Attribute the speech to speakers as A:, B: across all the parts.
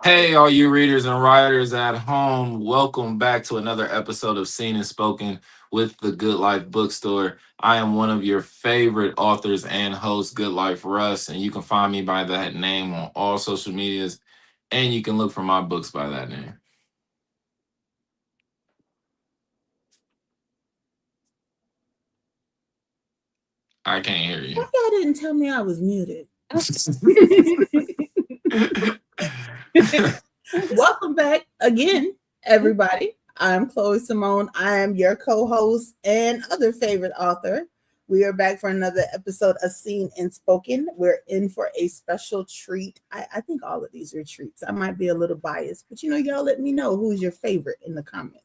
A: Hey, all you readers and writers at home, welcome back to another episode of Seen and Spoken with the Good Life Bookstore. I am one of your favorite authors and hosts, Good Life Russ, and you can find me by that name on all social medias, and you can look for my books by that name. I can't hear
B: Why
A: you.
B: y'all didn't tell me I was muted? Welcome back again, everybody. I'm Chloe Simone. I am your co-host and other favorite author. We are back for another episode of Seen and Spoken. We're in for a special treat. I think all of these are treats. I might be a little biased, but y'all let me know who's your favorite in the comments.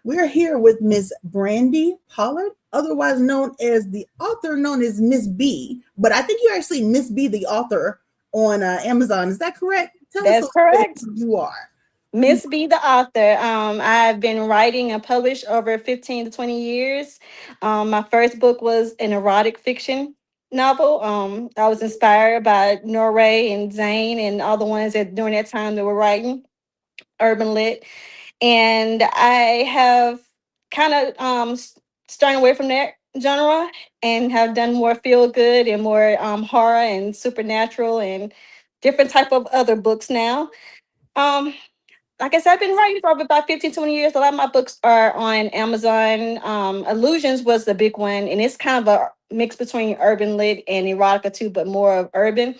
B: We're here with Miss Brandi Pollard, otherwise known as the author known as Miss B. But I think you actually Miss B, the author on Amazon. Is that correct? Tell us a
C: That's
B: little bit
C: correct.
B: who you are.
C: Miss B, the author. I've been writing and published over 15 to 20 years. My first book was an erotic fiction novel. I was inspired by Norray and Zane and all the ones that during that time they were writing urban lit. And I have kind of started away from that genre and have done more feel good and more horror and supernatural and different type of other books now. Um, like I said, I've been writing for about 15, 20 years. A lot of my books are on Amazon. Illusions was the big one, and it's kind of a mix between urban lit and erotica too, but more of urban.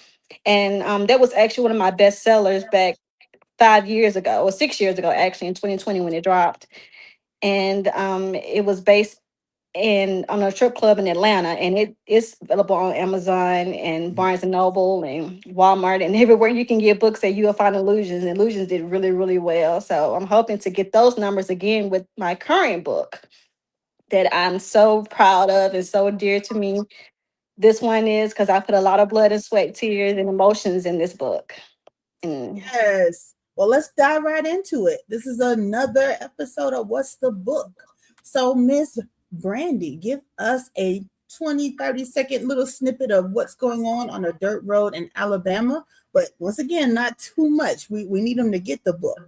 C: And that was actually one of my best sellers back 5 years ago, or 6 years ago, actually, in 2020 when it dropped. And it was based in on a strip club in Atlanta, and it is available on Amazon and Barnes and Noble and Walmart and everywhere you can get books that you'll find Illusions. And Illusions did really, really well. So I'm hoping to get those numbers again with my current book that I'm so proud of and so dear to me. This one is because I put a lot of blood and sweat, tears, and emotions in this book. And
B: Yes. Well, let's dive right into it. This is another episode of What's the Book? So, Miss Brandy, give us a 20-30 second little snippet of what's going on a dirt road in Alabama. But once again, not too much. We need them to get the book.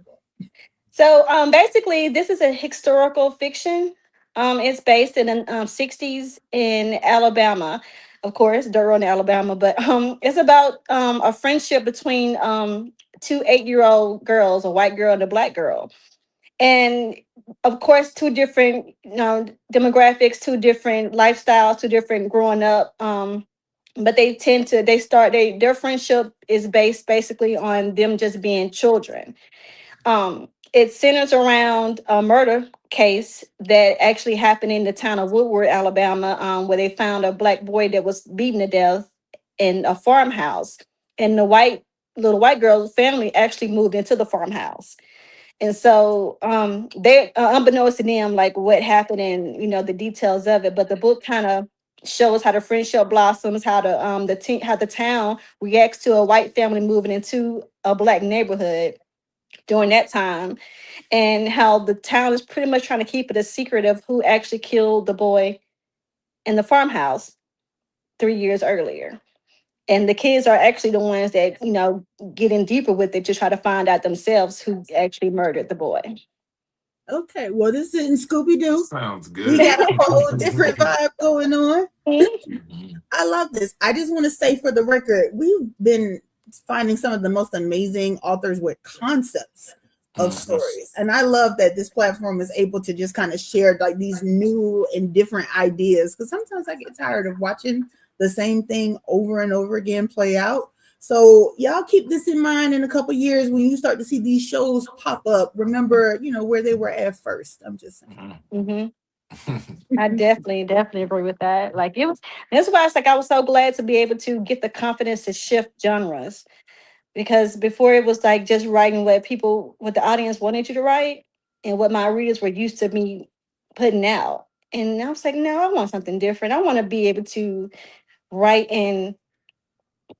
C: so basically, this is a historical fiction. It's based in the 60s in Alabama, of course, Durham, Alabama. But it's about a friendship between two 8-year-old girls, a white girl and a black girl. And of course, two different demographics, two different lifestyles, two different growing up. But they tend to, their friendship is based basically on them just being children. It centers around a murder case that actually happened in the town of Woodward, Alabama, where they found a black boy that was beaten to death in a farmhouse. And the little white girl's family actually moved into the farmhouse. And so they unbeknownst to them, like what happened and the details of it. But the book kind of shows how the friendship blossoms, how how the town reacts to a white family moving into a black neighborhood during that time, and how the town is pretty much trying to keep it a secret of who actually killed the boy in the farmhouse 3 years earlier. And the kids are actually the ones that, getting deeper with it to try to find out themselves who actually murdered the boy.
B: Okay, well, this isn't Scooby Doo.
A: Sounds
B: We
A: good.
B: got a whole different vibe going on.
A: Mhm.
B: I love this. I just want to say for the record, we've been finding some of the most amazing authors with concepts of
A: Mhm.
B: stories. And I love that this platform is able to just kind of share like these new and different ideas. Because sometimes I get tired of watching the same thing over and over again play out. So y'all keep this in mind in a couple years when you start to see these shows pop up. Remember, where they were at first. I'm just saying.
C: Hmm. I definitely, definitely agree with that. Like it was, that's why it's like I was so glad to be able to get the confidence to shift genres, because before it was like just writing what the audience wanted you to write and what my readers were used to me putting out. And I was like, no, I want something different. I want to be able to write and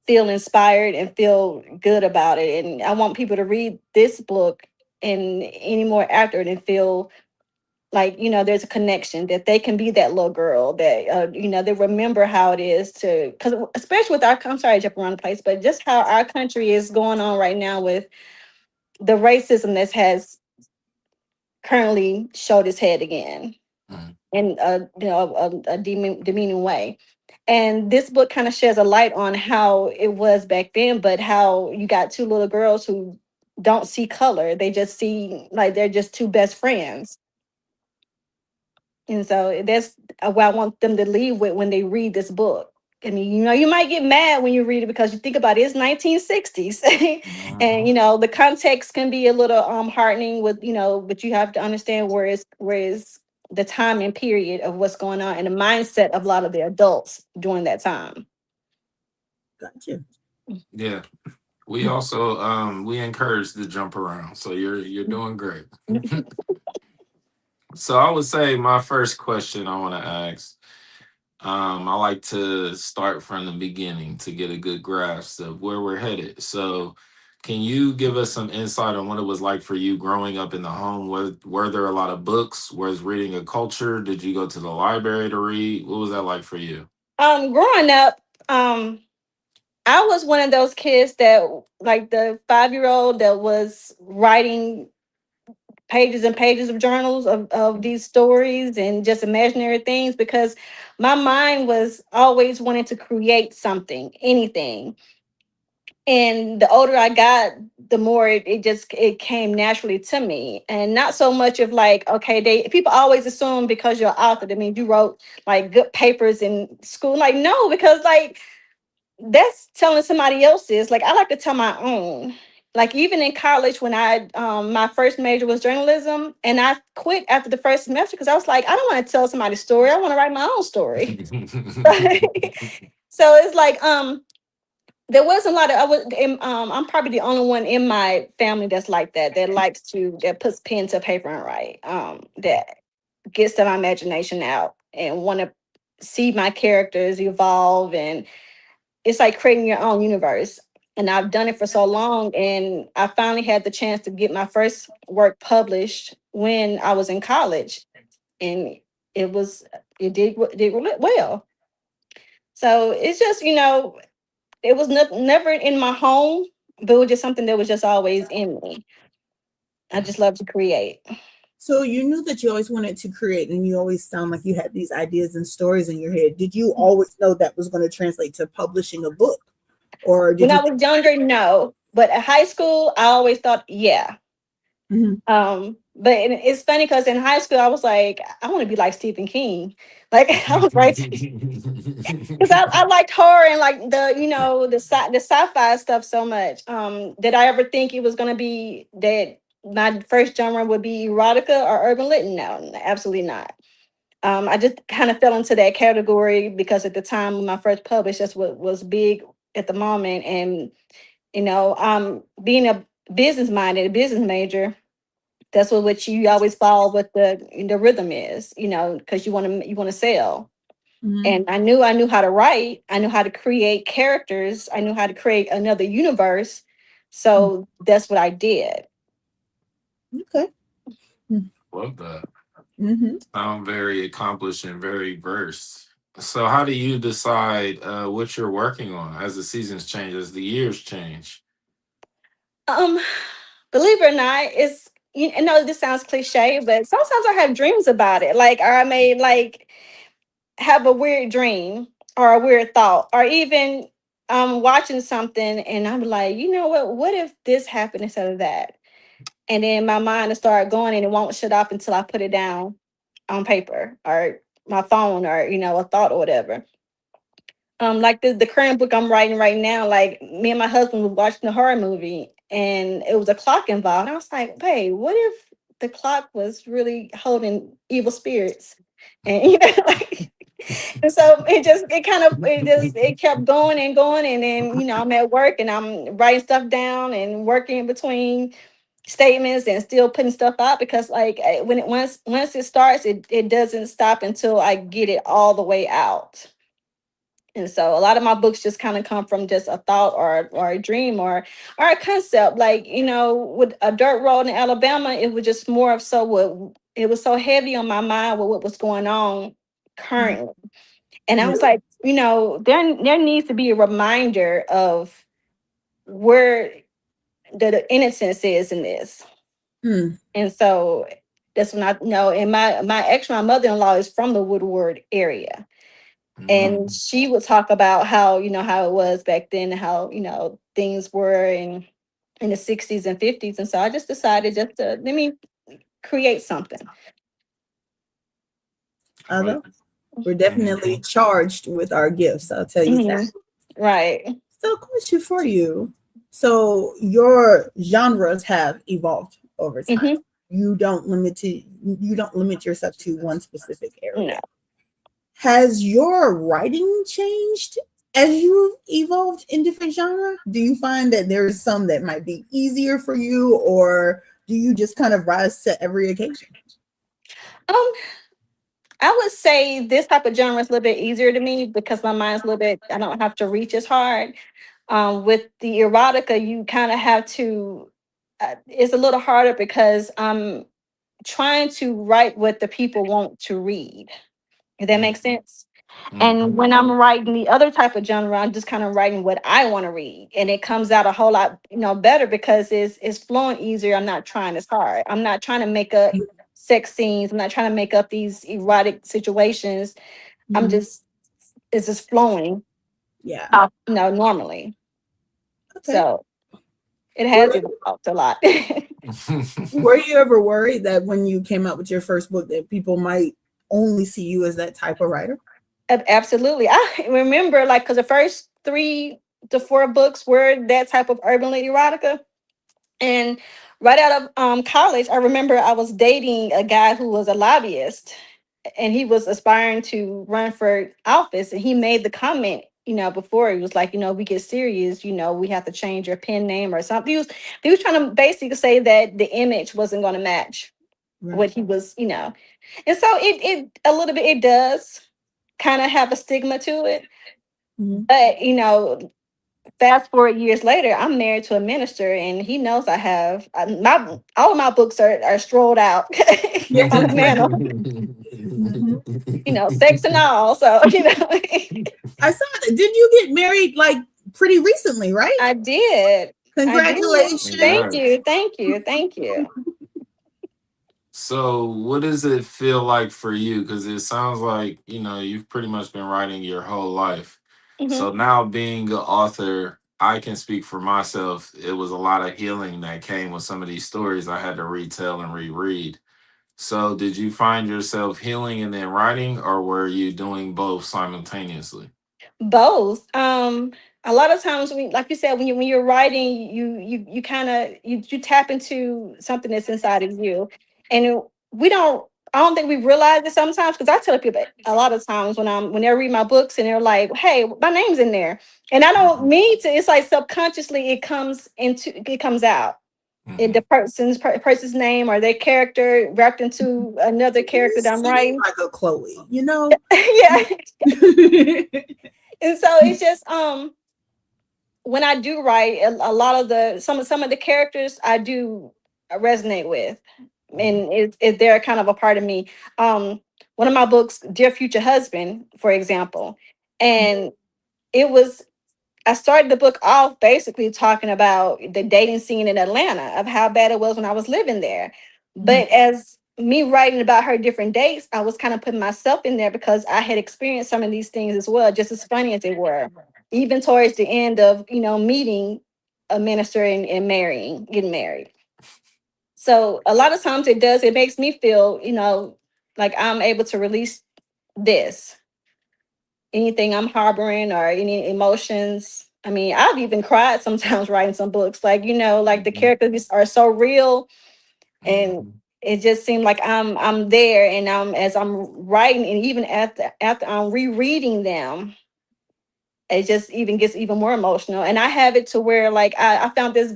C: feel inspired and feel good about it. And I want people to read this book and any more after it and feel like there's a connection that they can be that little girl that they remember how it is to, because especially with our, I'm sorry to jump around the place, but just how our country is going on right now with the racism that has currently showed its head again
A: Mm.
C: in a demeaning way. And this book kind of sheds a light on how it was back then, but how you got two little girls who don't see color. They just see like they're just two best friends. And so that's what I want them to leave with when they read this book. I mean, you might get mad when you read it because you think about it, it's 1960s. And
A: Mhm.
C: the context can be a little heartening with, but you have to understand where is the time and period of what's going on and the mindset of a lot of the adults during that time.
B: Gotcha.
A: Yeah. We also we encourage the jump around. So you're doing great. So I would say my first question I want to ask, I like to start from the beginning to get a good grasp of where we're headed. So can you give us some insight on what it was like for you growing up in the home? Were there a lot of books? Was reading a culture? Did you go to the library to read? What was that like for you?
C: Growing up, I was one of those kids that, like the 5-year old that was writing pages and pages of journals of these stories and just imaginary things, because my mind was always wanting to create something, anything. And the older I got, the more it came naturally to me. And not so much of like, okay, they people always assume because you're an author, that means you wrote like good papers in school. Like, no, because like that's telling somebody else's. Like, I like to tell my own. Like, even in college, when I my first major was journalism, and I quit after the first semester because I was like, I don't want to tell somebody's story. I want to write my own story. So it's like there was a lot of I'm probably the only one in my family that's like that, that puts pen to paper and write, that gets my imagination out and want to see my characters evolve, and it's like creating your own universe. And I've done it for so long, and I finally had the chance to get my first work published when I was in college, and it was it did really well. So it's just, it was never in my home, but it was just something that was just always in me. I just love to create.
B: So you knew that you always wanted to create, and you always sound like you had these ideas and stories in your head. Did you always know that was going to translate to publishing a book, or did
C: When
B: you
C: I
B: think?
C: was younger, no, but at high school, I always thought, yeah.
B: Mhm.
C: But it's funny because in high school, I was like, I want to be like Stephen King. Like, I was right, because I liked horror and like the sci-fi stuff so much. Did I ever think it was gonna be that my first genre would be erotica or urban lit? No, absolutely not. I just kind of fell into that category because at the time when I first published, that's what was big at the moment. And being a business minded, a business major, that's what you always follow what the rhythm is, because you want to sell.
B: Mhm.
C: And I knew how to write, I knew how to create characters, I knew how to create another universe. So that's what I did.
B: Okay.
A: Love that.
B: Mm-hmm.
A: Sound very accomplished and very versed. So how do you decide what you're working on as the seasons change, as the years change?
C: Um, Believe it or not, I know this sounds cliche, but sometimes I have dreams about it. Like, or I may like have a weird dream or a weird thought, or even watching something and I'm like, you know what if this happened instead of that? And then my mind will start going and it won't shut off until I put it down on paper or my phone, or a thought or whatever. Like the current book I'm writing right now, like me and my husband were watching a horror movie and it was a clock involved. And I was like, babe, what if the clock was really holding evil spirits? And like, and so it kept going and going. And then, I'm at work and I'm writing stuff down and working in between statements and still putting stuff out, because like when it once it starts, it doesn't stop until I get it all the way out. And so a lot of my books just kind of come from just a thought or a dream or a concept. Like, with a dirt road in Alabama, it was just more of so what it was so heavy on my mind with what was going on currently. And I
B: Yeah.
C: was like, there needs to be a reminder of where the innocence is in this.
B: Mm.
C: And so that's when I know. And my mother-in-law is from the Woodward area. And
A: Mm.
C: she would talk about how, how it was back then, how, things were in the 60s and 50s. And so I just decided just to let me create something.
B: Other,
A: Right.
B: we're definitely
A: Mhm.
B: charged with our gifts. I'll tell you that.
C: Mhm. Right.
B: So, question for you. So, your genres have evolved over time.
C: Hmm.
B: You don't limit yourself to one specific area.
C: No.
B: Has your writing changed as you've evolved in different genre? Do you find that there's some that might be easier for you, or do you just kind of rise to every occasion?
C: Um, I would say this type of genre is a little bit easier to me because my mind's a little bit, I don't have to reach as hard. With the erotica, you kind of have to, it's a little harder because I'm trying to write what the people want to read. If that makes
A: Mhm.
C: sense. And
A: Mhm.
C: when I'm writing the other type of genre, I'm just kind of writing what I want to read. And it comes out a whole lot, better because it's flowing easier. I'm not trying as hard. I'm not trying to make up sex scenes. I'm not trying to make up these erotic situations. I'm
B: Mhm.
C: just it's just flowing
B: Yeah.
C: normally.
B: Okay.
C: So it
B: Were,
C: has evolved a lot.
B: were you ever worried that when you came out with your first book that people might only see you as that type of writer?
C: Absolutely. I remember like because the first 3 to 4 books were that type of urban lit erotica. And right out of college, I remember I was dating a guy who was a lobbyist and he was aspiring to run for office. And he made the comment, before he was like, we get serious, we have to change your pen name or something. He was trying to basically say that the image wasn't going to match
B: Right.
C: what he was, And so it a little bit it does kind of have a stigma to it.
B: Mhm.
C: But fast forward years later, I'm married to a minister, and he knows I have my all of my books are strolled out
B: Yeah.
C: on the mantle,
B: Mhm.
C: sex and all. So
B: I saw that. Did you get married like pretty recently, right?
C: I did, I did.
B: Congratulations.
C: Thank
A: Congrats.
C: you, thank you, thank you.
A: So, what does it feel like for you? Because it sounds like, you've pretty much been writing your whole life.
C: Hmm.
A: So, now being an author, I can speak for myself. It was a lot of healing that came with some of these stories I had to retell and reread. So, did you find yourself healing and then writing, or were you doing both simultaneously?
C: Both. A lot of times when, like you said, when you're writing, you kind of you tap into something that's inside of you, and we don't. I don't think we realize it sometimes because I tell people a lot of times when they read my books and they're like, "Hey, my name's in there," and I don't
A: Mhm.
C: mean to. It's like subconsciously it comes out. The
A: Mhm.
C: person's name or their character wrapped into another
B: You
C: character that I'm
B: seem
C: writing.
B: like a Chloe, you know?
C: Yeah, and so it's just when I do write, a lot of some of the characters I do resonate with,
A: Mhm.
C: and they're kind of a part of me. One of my books, Dear Future Husband, for example, and it was I started the book off basically talking about the dating scene in Atlanta of how bad it was when I was living there.
B: Mhm.
C: But as me writing about her different dates, I was kind of putting myself in there because I had experienced some of these things as well, just as funny as they were. Even towards the end of, meeting a minister and getting married. So a lot of times it makes me feel, like I'm able to release this anything I'm harboring or any emotions. I mean, I've even cried sometimes writing some books. Like, like the
A: Mhm.
C: characters are so real and
A: Mhm.
C: it just seemed like I'm there and as I'm writing and even after I'm rereading them, it just even gets even more emotional. And I have it to where like I found this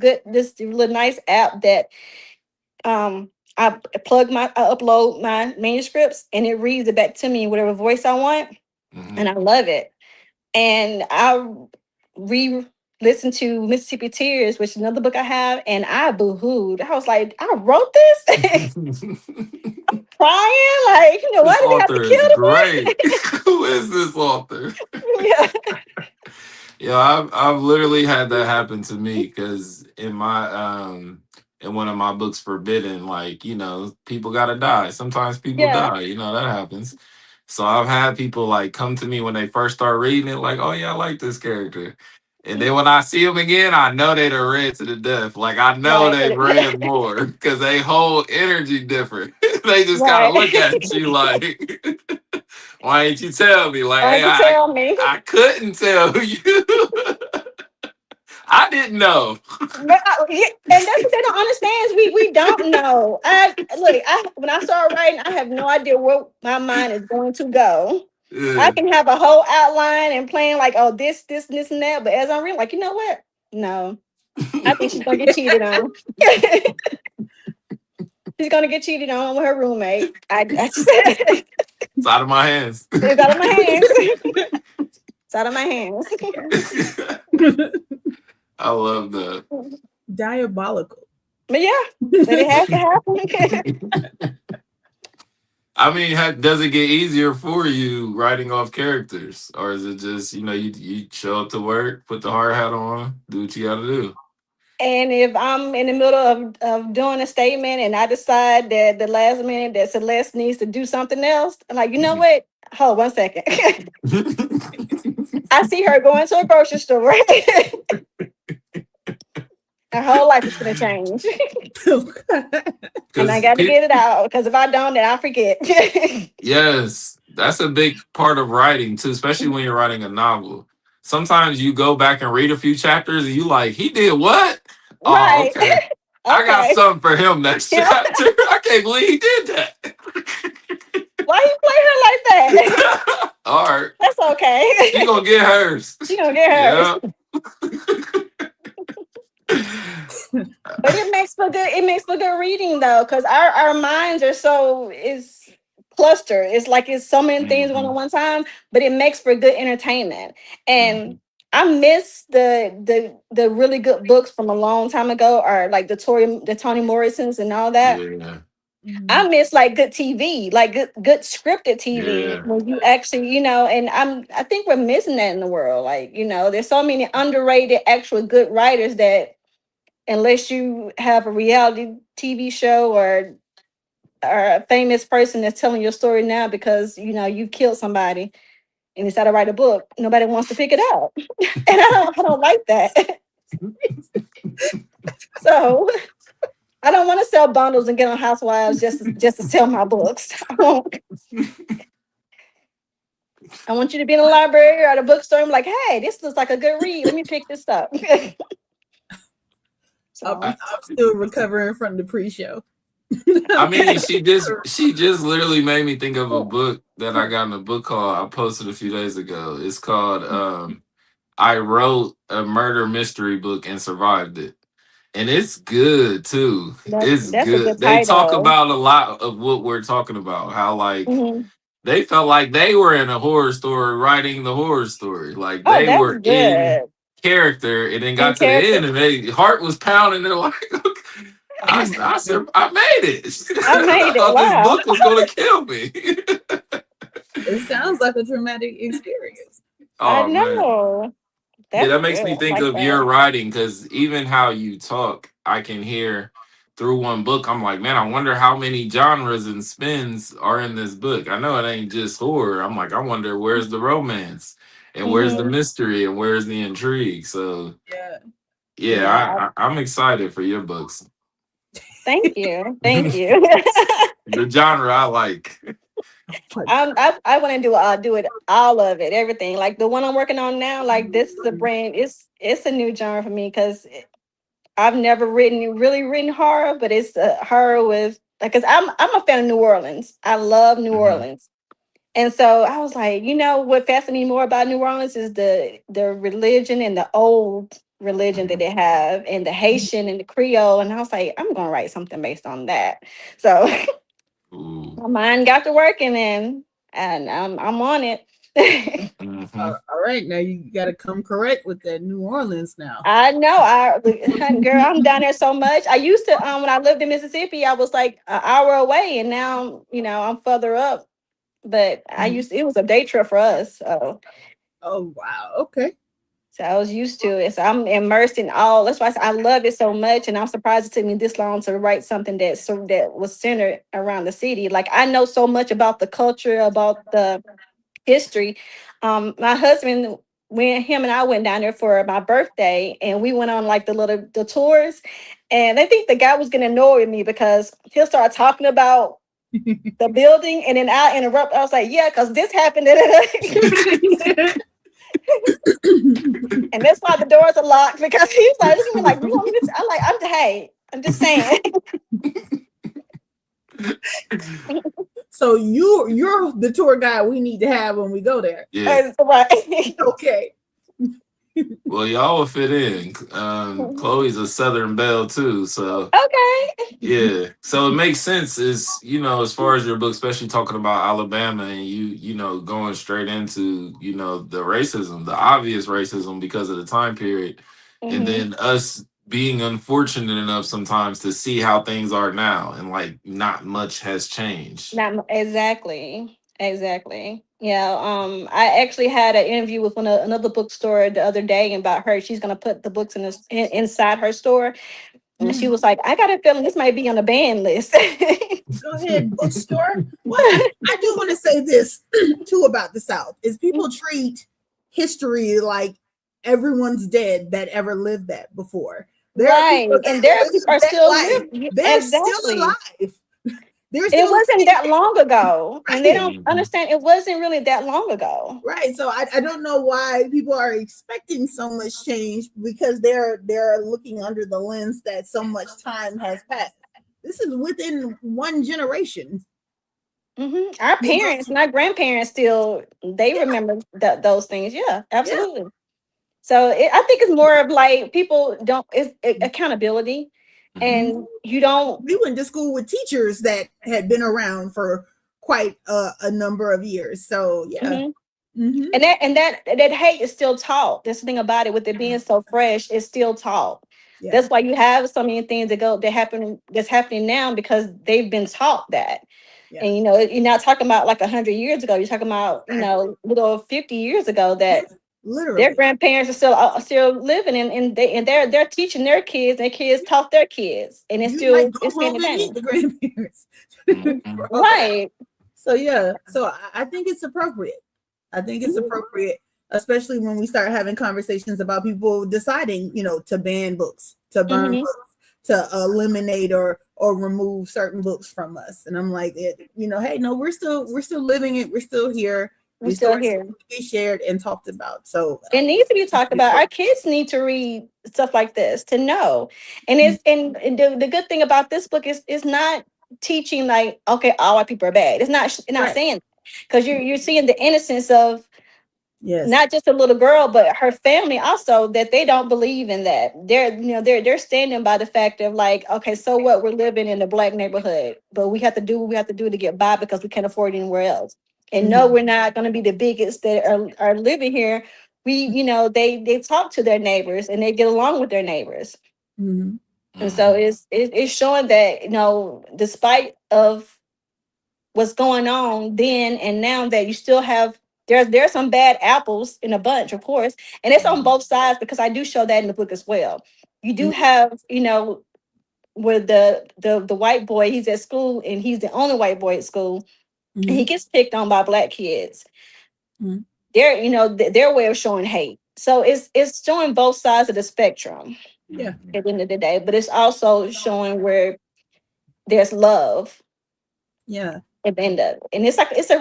C: little nice app that um I upload my manuscripts and it reads it back to me in whatever voice I want. And
A: Mhm.
C: I love it. And I re-listened to Mississippi Tears, which is another book I have, and I boo-hooed. I was like, I wrote this, crying, like, why
A: This
C: did they have to
A: author
C: kill
A: is
C: the
A: great.
C: boy?
A: Who is this author?
C: Yeah.
A: Yeah, I've literally had that happen to me because in one of my books, Forbidden, like people gotta die. Sometimes people
C: Yeah.
A: die. That happens. So I've had people like come to me when they first start reading it, like, "Oh yeah, I like this character," and then when I see them again, I know they done read to the death. Like I know
C: Right.
A: they've read more because they whole energy different. They just kind of
C: Right.
A: look at you like, "Why ain't you tell me?" Like,
C: Why
A: hey,
C: don't you tell me?
A: I couldn't tell you. I didn't know.
C: But yeah, and that's what they don't understand is we don't know. I look, when I start writing, I have no idea where my mind is going to go. I
A: Yeah.
C: can have a whole outline and plan like, oh, this, and that. But as I'm reading, like, you know what? No, I think she's gonna get cheated on. She's gonna get cheated on with her roommate. I just
A: It's out of my hands.
C: it's out of my hands. It's out of my hands.
A: I love that.
B: Diabolical.
C: But yeah, but it has to happen.
A: I mean, does it get easier for you writing off characters, or is it just you show up to work, put the hard hat on, do what you got to do?
C: And if I'm in the middle of doing a statement and I decide that the last minute that Celeste needs to do something else, I'm like, you know what? Hold 1 second. I see her going to a grocery store. Her whole life is going to change. And I
A: Because
C: got to get it out because if I don't, then I forget.
A: yes, that's a big part of writing too, especially when you're writing a novel. Sometimes you go back and read a few chapters and you like, he did what? Oh,
C: Right.
A: okay. I got
C: Okay.
A: something for him next
C: Yeah.
A: chapter. I can't believe he did that.
C: Why you play her like that?
A: All right.
C: That's
A: She
C: okay.
A: gonna get hers.
C: She gonna get hers.
A: Yeah.
C: But it makes for good. It makes for good reading though, because our minds are so is clustered. It's like it's so many things going on
A: Mhm,
C: one time, but it makes for good entertainment. And
A: mhm.
C: I miss the really good books from a long time ago, or like the Toni Morrisons and all that.
A: Yeah.
C: I miss like good TV, like good scripted TV
A: Yeah.
C: when you actually, and I think we're missing that in the world. Like, there's so many underrated actual good writers that unless you have a reality TV show or a famous person that's telling your story now because you killed somebody and decide to write a book, nobody wants to pick it up. And I don't like that. So I don't want to sell bundles and get on Housewives just to sell my books. I want you to be in a library or at a bookstore and be like, hey, this looks like a good read. Let me pick this up.
B: I'm,
C: So
A: I,
B: I'm still recovering from the pre-show.
A: I mean,
B: Okay.
A: she just literally made me think of a book that I got in a book called I posted a few days ago. It's called I wrote a murder mystery book and survived it. And it's good too. It's
C: that's a
A: good.
C: good
A: They talk
C: title.
A: about a lot of what we're talking about. How like
C: Mhm.
A: they felt like they were in a horror story writing the horror story. Like
C: Oh,
A: they
C: that's
A: were in
C: good.
A: character and then
C: In
A: got to the
C: character.
A: end and they heart was pounding. They're like,
B: Oh my God.
A: I made it.
C: I
A: I
C: made it.
A: thought this
C: Wow.
A: book was gonna kill me.
B: It sounds like a traumatic experience.
C: I
A: Oh man.
C: know.
A: Yeah,
C: That's
A: that makes
C: good.
A: me
C: I
A: think
C: like
A: of your
C: that.
A: writing because even how you talk, I can hear through one book. I'm like, man, I wonder how many genres and spins are in this book. I know it ain't just horror. I'm like, I wonder where's the romance and where's the
C: Hmm.
A: mystery and where's the intrigue. So
B: Yeah.
A: yeah,
C: Yeah.
A: I'm excited for your books.
C: Thank you. Thank you.
A: The genre I like.
B: Oh my
C: I want to do it all of it, everything. Like the one I'm working on now, like this is a
B: God.
C: brand. It's a new genre for me because I've never written horror, but it's horror with like because I'm a fan of New Orleans. I love New
A: Mhm.
C: Orleans. And so I was like, what fascinates me more about New Orleans is the religion and the old religion that
A: Mhm.
C: they have, and the Haitian and the Creole. And I was like, I'm gonna write something based on that. So
A: Ooh.
C: my mind got to working and I'm on it.
A: Hmm.
B: All right, now you got to come correct with that New Orleans now.
C: I know, girl, I'm down there so much. I used to when I lived in Mississippi, I was like an hour away, and now I'm further up. But
B: Mhm.
C: it was a day trip for us. So
B: Oh wow. Okay.
C: So I was used to it. So I'm immersed in all. That's why I love it so much, and I'm surprised it took me this long to write something that was centered around the city. Like I know so much about the culture, about the history. My husband, when him and I went down there for my birthday, and we went on like the tours, and I think the guy was getting annoyed with me because he'll start talking about the building, and then I interrupt. I was like, "Yeah, because this happened." And that's why the doors are locked because he's like, look at me like, you want me to? I'm like, hey, I'm just saying.
B: So you're the tour guide we need to have when we go there.
A: Yeah.
C: Right.
B: Okay.
A: Well, y'all will fit in. Chloe's a Southern Belle too, so
C: Okay.
A: yeah. So it makes sense. Is as far as your book, especially talking about Alabama, and going straight into the racism, the obvious racism because of the time period, and
C: Hmm.
A: then us being unfortunate enough sometimes to see how things are now, and like not much has changed.
C: Exactly. Exactly. Yeah. I actually had an interview with another bookstore the other day about her. She's gonna put the books inside her store, and she was like, "I got a feeling this might be on the ban list."
B: Go ahead, bookstore. Well, I do want to say this too about the South is people treat history like everyone's dead that ever lived that before. There are
C: Right.
B: people
C: And
B: that
C: there are
B: live
C: people are
B: that
C: still
B: life.
C: living.
B: They're still
C: Exactly.
B: alive. They're
C: It
B: still
C: wasn't
B: living.
C: that long ago. And they
B: Right.
C: don't
A: Mhm.
C: understand it wasn't really that long ago.
B: Right. So I don't know why people are expecting so much change because they're looking under the lens that so much time has passed. This is within one generation.
C: Our
B: You
C: parents and our grandparents still they
B: Yeah,
C: remember those things. Yeah,
B: yeah.
C: absolutely. So I think it's more of like people don't it's accountability,
A: Mhm.
C: and you don't.
B: We went to school with teachers that had been around for quite a number of years. So yeah.
C: Mhm.
B: Hmm.
C: And that hate is still taught. That's the thing about it. With it being so fresh, it's still taught.
B: Yeah.
C: That's why you have so many things that's happening now because they've been taught that.
B: Yeah.
C: And you're not talking about like 100 years ago. You're talking about
B: Exactly.
C: little 50 years ago
B: Yeah.
C: that their
B: Literally.
C: grandparents are still living and they're teaching their kids. Their kids taught their kids, and it's
B: You might
C: still
B: go
C: it's still
B: home
C: the
B: and meet
C: same.
B: the grandparents
A: Mhm.
B: for all that.
C: Right.
B: So yeah. So I think it's appropriate. I think it's
C: Mhm.
B: appropriate, especially when we start having conversations about people deciding, to ban books, to burn
C: Mhm.
B: books, to eliminate or remove certain books from us. And I'm like, hey, no, we're still living it. We're still here.
C: We're
B: These
C: still
B: stories
C: here.
B: need to be shared and talked about. So
C: It needs to be talked about. Our kids need to read stuff like this to know. And and the good thing about this book is it's not teaching like, okay, all white people are bad. It's not
B: right.
C: saying, because you're seeing the innocence of
B: Yes.
C: not just a little girl, but her family also, that they don't believe in that. They're standing by the fact of like, okay, so what? We're living in a black neighborhood, but we have to do what we have to do to get by because we can't afford it anywhere else. And no,
B: Mhm.
C: we're not going to be the biggest that are living here. They talk to their neighbors and they get along with their neighbors.
B: Mhm.
C: And so
A: Mhm.
C: it's showing that, despite of what's going on then and now, that you still have there's some bad apples in a bunch, of course, and it's on
A: Mhm.
C: both sides because I do show that in the book as well. You do
B: Mhm.
C: have, where the white boy, he's at school and he's the only white boy at school, and he
B: Mhm.
C: gets picked on by black kids.
B: Mhm.
C: Their way of showing hate. So it's showing both sides of the spectrum
B: Yeah.
A: Mhm.
C: at the end of the day, but it's also showing where there's love
B: Yeah.
C: at the end of it. And it's a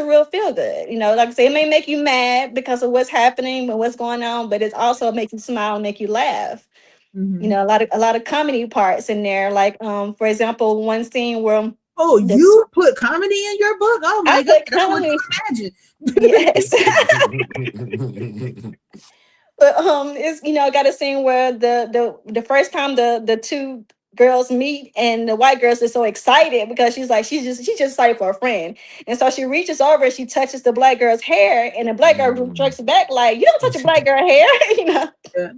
C: real feel good. Like I say, it may make you mad because of what's happening and what's going on, but it also makes you smile and make you laugh.
B: Mhm.
C: A lot of comedy parts in there. Like, for example, one scene where
B: Oh,
C: this
B: you put comedy in your book? Oh
C: I
B: my god,
C: put
B: I would
C: comedy.
B: imagine.
C: Yes. But it's got a scene where the first time the two girls meet, and the white girls are so excited because she's just excited for a friend, and so she reaches over and she touches the black girl's hair, and the black girl
A: Mhm.
C: jerks it back like, you don't touch a black girl hair.
B: Yeah.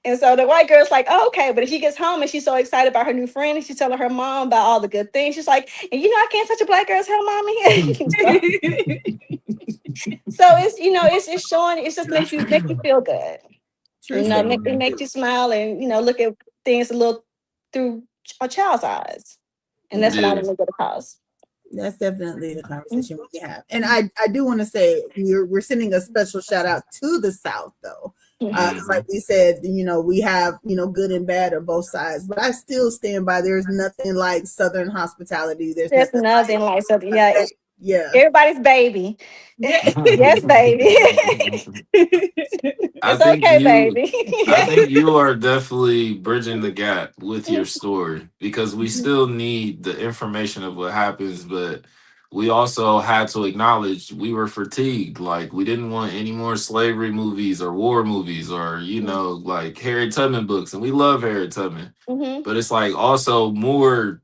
C: And so the white girl's like, oh, okay. But if she gets home and she's so excited about her new friend and she's telling her mom about all the good things, she's like, and I can't touch a black girl's hair, mommy. So it's it's showing, it's just make you feel good.
B: True
C: It
A: Mhm.
C: makes you smile and look at things a little through a child's eyes. And that's what I
A: Yeah.
C: want to get across.
B: That's definitely the conversation we have. And I do want to say we're sending a special shout out to the South though. 'Cause like
A: Mhm.
B: we said, we have, good and bad on both sides, but I still stand by there's nothing like Southern hospitality. There's
C: There's
B: nothing
C: nothing like something. Yeah,
B: like, yeah.
C: everybody's baby.
B: Yeah.
C: Yes, baby.
A: I
C: It's
A: think
C: okay,
A: you
C: baby.
A: I
B: Yeah.
A: think you are definitely bridging the gap with your story because we still need the information of what happens, but we also had to acknowledge we were fatigued. Like we didn't want any more slavery movies or war movies or, like Harriet Tubman books. And we love Harriet Tubman.
C: Hmm.
A: But it's like also more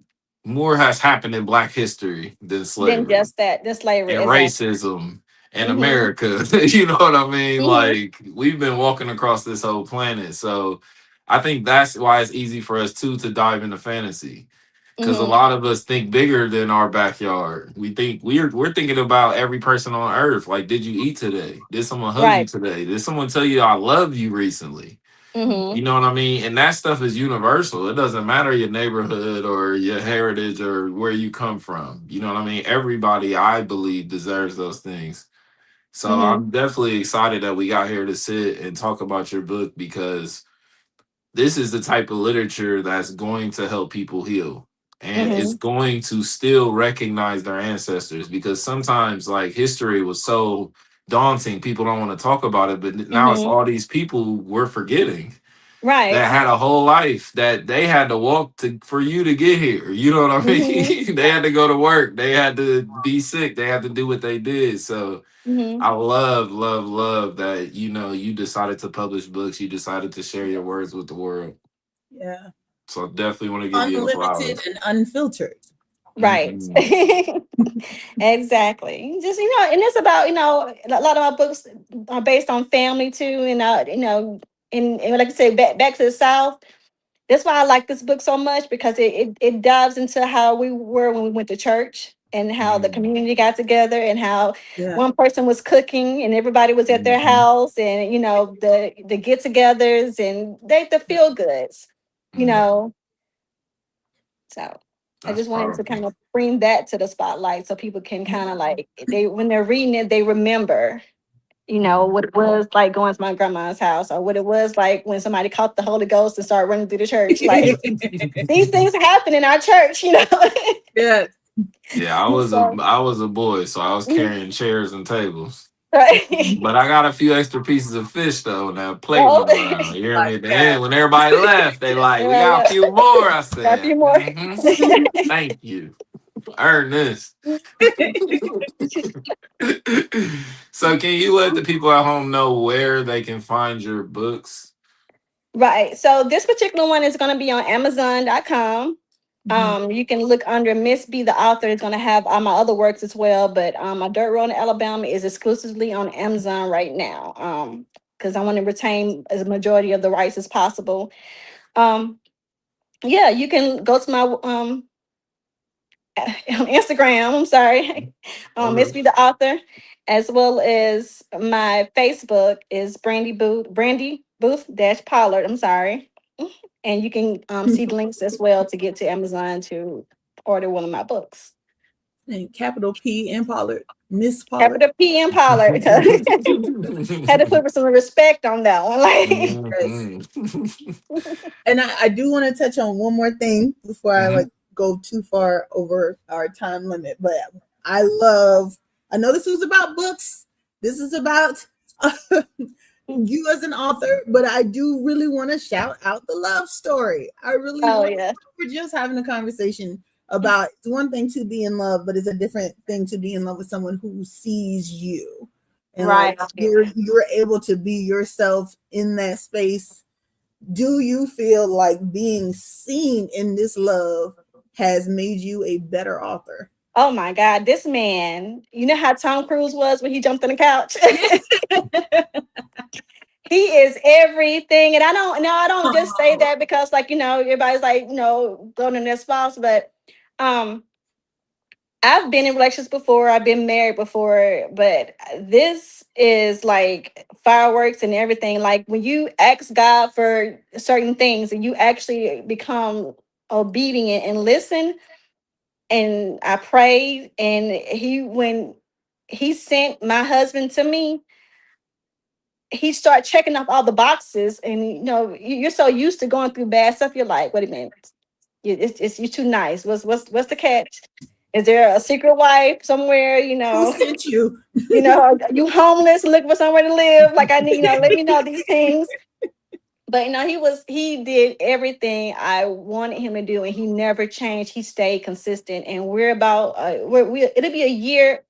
A: has happened in Black history than
C: Than
A: slavery
C: just that, the slavery,
A: and
C: exactly.
A: racism in
C: Hmm.
A: America. You know what I mean?
C: Hmm.
A: Like we've been walking across this whole planet. So I think that's why it's easy for us too to dive into fantasy. Because a
C: Hmm.
A: lot of us think bigger than our backyard. We think we're thinking about every person on earth. Like, did you eat today? Did someone hug you
C: Right.
A: today? Did someone tell you I love you recently? You
C: Hmm.
A: know what I mean? And that stuff is universal. It doesn't matter your neighborhood or your heritage or where you come from. You know what I mean? Everybody, I believe, deserves those things. So
C: Hmm.
A: I'm definitely excited that we got here to sit and talk about your book because this is the type of literature that's going to help people heal. And it's
C: Hmm.
A: going to still recognize their ancestors because sometimes, like, history was so daunting, people don't want to talk about it. But now it's
C: Hmm.
A: all these people we're forgetting
C: Right.
A: that had a whole life that they had to walk to for you to get here. You know what I
C: Hmm.
A: mean? They had to go to work. They had to be sick. They had to do what they did. So
C: Hmm.
A: I love, love, love that you decided to publish books. You decided to share your words with the world.
B: Yeah.
A: So I definitely want to give you a
B: Unlimited
A: flowers.
B: and unfiltered.
C: Right.
A: Mhm.
C: Exactly. Just and it's about a lot of my books are based on family too, and and like I said, back to the South. That's why I like this book so much because it dives into how we were when we went to church and how the
A: Mhm.
C: community got together and how
B: Yeah.
C: one person was cooking and everybody was at their
A: Mhm.
C: house and the get-togethers and the feel goods, you
A: Mhm.
C: know. So I
A: That's
C: just wanted to
A: powerful.
C: kind of bring that to the spotlight so people can kind of like they when they're reading it, they remember,
A: Mhm.
C: what it was like going to my grandma's house or what it was like when somebody caught the Holy Ghost and started running through the church. Like these things happen in our church.
B: Yeah.
A: Yeah, I was a
C: So
A: I was a boy, so I was carrying chairs and tables. But
C: right.
A: I got a few extra pieces of fish though. Now plate
C: Oh,
A: went around. You hear me?
B: Like
A: At the
B: that.
A: end, when everybody left, they like, "We
C: yeah,
A: got a
C: yeah.
A: few more." I
C: Got a few
A: said,
C: more.
A: "Thank you, earn this." So, can you let the people at home know where they can find your books?
C: Right. So this particular one is going to be on Amazon.com.
B: Mhm.
C: You can look under Miss B, the author. Is going to have all my other works as well, but my Dirt Road in Alabama is exclusively on Amazon right now. Because I want to retain as a majority of the rights as possible. Um, yeah, you can go to my Instagram. I'm sorry, Miss
A: Okay.
C: B, the author, as well as my Facebook is Brandy Booth dash Pollard. I'm sorry, and you can see the links as well to get to Amazon to order one of my books.
B: And capital P and Pollard. Miss Pollard.
C: Capital P and Pollard. Had to put some respect on that one. Like,
B: Yes.
A: Mhm.
B: And I do want to touch on one more thing before I
A: Mhm.
B: go too far over our time limit. But I know this was about books. This is about you as an author, but I do really want to shout out the love story. I really
C: oh
B: want.
C: yeah,
B: We're just having a conversation about it's one thing to be in love, but it's a different thing to be in love with someone who sees you, and like
C: right.
B: you're able to be yourself in that space. Do you feel like being seen in this love has made you a better author?
C: Oh my God, this man. You know how Tom Cruise was when he jumped on the couch. He is everything. And I don't just say that because like, everybody's like, going in their spouse, but um I've been in relationships before, I've been married before, but this is like fireworks and everything. Like when you ask God for certain things and you actually become obedient and listen, and I prayed, and when he sent my husband to me, he started checking off all the boxes. And you're so used to going through bad stuff, you're like, wait a minute, it's you're too nice. What's the catch? Is there a secret wife somewhere?
B: Who sent you?
C: You homeless, looking for somewhere to live? Like I need, let me know these things. But he did everything I wanted him to do, and he never changed. He stayed consistent, and we're about it'll be a year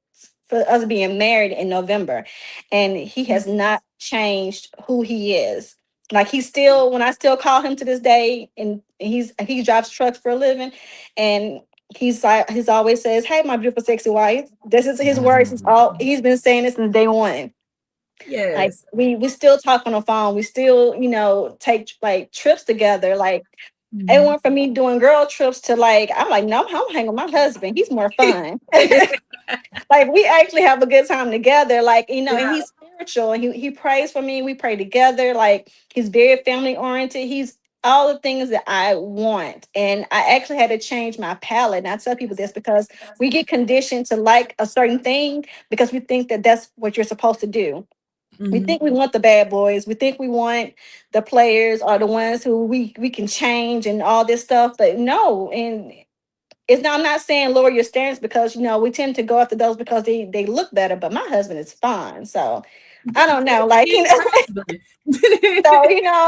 C: for us being married in November, and he has not changed who he is. Like he still, when I still call him to this day, and he drives trucks for a living, and he's always says, "Hey, my beautiful, sexy wife." This is his words. He's been saying this since day one. Like
B: Yes.
C: we still talk on the phone. We still, take like trips together. Like it
B: Mhm.
C: went from me doing girl trips to like, I'm like, no, I'm hanging with my husband. He's more fun. Like we actually have a good time together. Like, and
B: Yeah.
C: he's spiritual, and he prays for me. We pray together. Like he's very family oriented. He's all the things that I want. And I actually had to change my palette. And I tell people this because we get conditioned to like a certain thing because we think that that's what you're supposed to do. We
B: Mhm.
C: think we want the bad boys. We think we want the players or the ones who we can change and all this stuff. But no, and it's not, I'm not saying lower your standards because we tend to go after those because they look better. But my husband is fine, so I don't know. Like
B: He's your husband.
C: so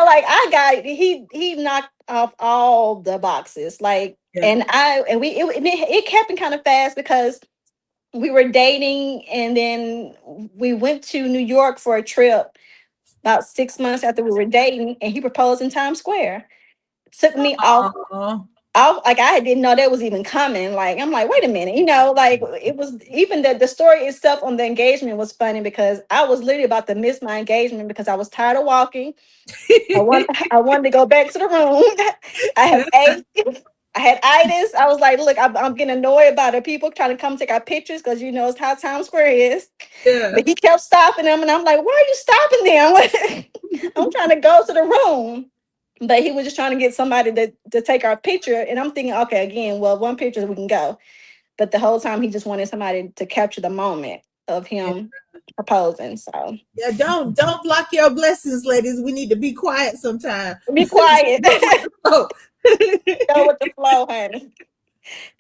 C: like I got he knocked off all the boxes. Like
B: Yeah.
C: and it happened kind of fast because we were dating, and then we went to New York for a trip about 6 months after we were dating, and he proposed in Times Square. Took me
B: Oh.
C: like I didn't know that was even coming. Like I'm like, wait a minute, like it was even the story itself on the engagement was funny because I was literally about to miss my engagement because I was tired of walking. I wanted to go back to the room. I had ate. I had itis. I was like, look, I'm getting annoyed about the people trying to come take our pictures because it's how Times Square is.
B: Yeah.
C: But he kept stopping them, and I'm like, why are you stopping them? I'm trying to go to the room. But he was just trying to get somebody to take our picture. And I'm thinking, okay, again, well, one picture we can go. But the whole time he just wanted somebody to capture the moment of
B: Yeah.
C: him proposing. So
B: Yeah, don't block your blessings, ladies. We need to be quiet sometimes.
C: be quiet.
B: Go with the flow.
C: Go with the flow, honey.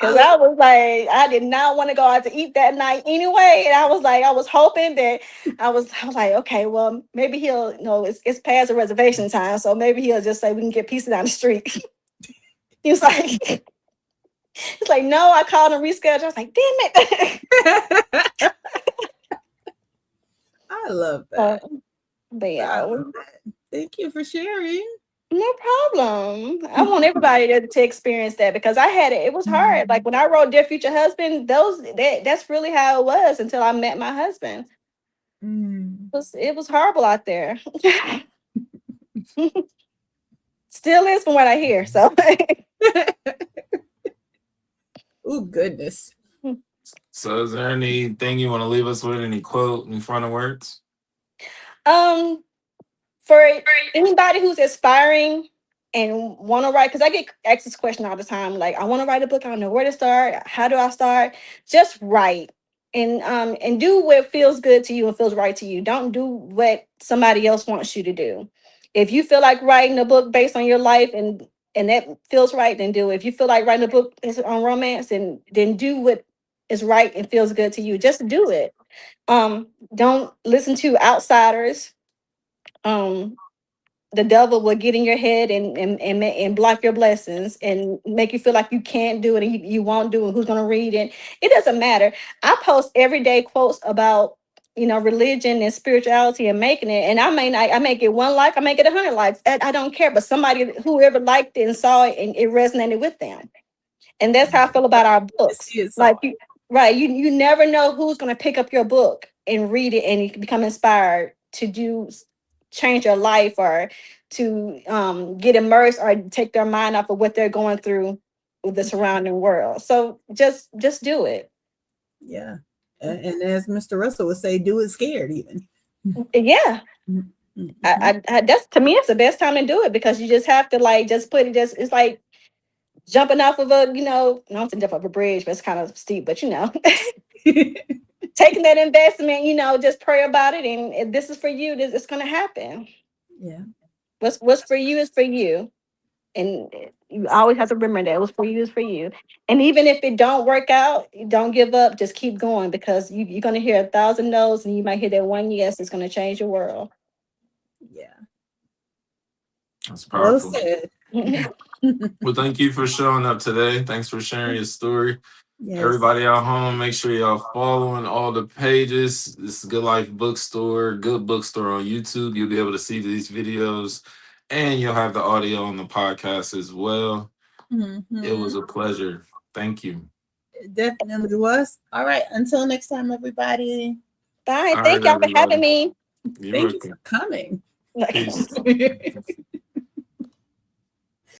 B: I
C: Cause
B: love
C: I was like, I did not want to go out to eat that night anyway. And I was like, I was hoping that I was like, okay, well, maybe he'll, it's past the reservation time. So maybe he'll just say we can get pizza down the street. He was like, it's like, no, I called him reschedule. I was like, damn it.
B: I love
C: Uh,
B: that.
C: but
B: I
C: yeah,
B: love that. Thank you for sharing.
C: no problem. I want everybody to experience that because I had it. It was hard. Like when I wrote Dear Future Husband, that's really how it was until I met my husband.
B: Mm.
C: It was horrible out there. Still is from what I hear. So
B: Oh goodness.
A: So, is there anything you want to leave us with? Any quote, any final words?
C: um for anybody who's aspiring and want to write, because I get asked this question all the time, like I want to write a book, I don't know where to start, how do I start? Just write, and do what feels good to you and feels right to you. Don't do what somebody else wants you to do. If you feel like writing a book based on your life and that feels right, then do it. If you feel like writing a book is on romance, and then do what is right and feels good to you. Just do it. Don't listen to outsiders. um the devil will get in your head and block your blessings and make you feel like you can't do it, and you won't do it. Who's going to read it? It doesn't matter. I post everyday quotes about religion and spirituality and making it, and I make it one like, I make it 100 likes. I don't care, but somebody, whoever liked it and saw it, and it resonated with them. And that's how I feel about our
B: To
C: books.
B: see it
C: Like
B: so.
C: right, you never know who's going to pick up your book and read it and become inspired to do change their life or to get immersed or take their mind off of what they're going through with the surrounding world. So just do it.
B: Yeah. And as Mr. Russell would say, do it scared even.
C: Yeah.
B: Mhm.
C: I that's, to me, it's the best time to do it, because you just have to like just put it, just, it's like jumping off of a, not to jump off a bridge, but it's kind of steep, but taking that investment, just pray about it, and if this is for you, this it's gonna happen.
B: Yeah.
C: What's for you is for you. And you always have to remember that what's for you is for you. And even if it don't work out, don't give up. Just keep going, because you're gonna hear 1,000 no's, and you might hear that one yes. It's gonna change your world.
B: Yeah.
A: That's
B: Well
A: powerful.
B: said.
A: Well, thank you for showing up today. Thanks for sharing your story.
B: Yes.
A: Everybody at home, make sure y'all following all the pages. This is Good Life Bookstore, Good Bookstore on YouTube. You'll be able to see these videos, and you'll have the audio on the podcast as well. It was a pleasure. Thank you.
B: It definitely was. All right. Until next time, everybody.
C: Bye.
A: All
C: Thank
A: right,
C: y'all for having
A: everybody.
C: me.
A: You're
B: Thank you
A: welcome.
B: for coming.
A: Peace.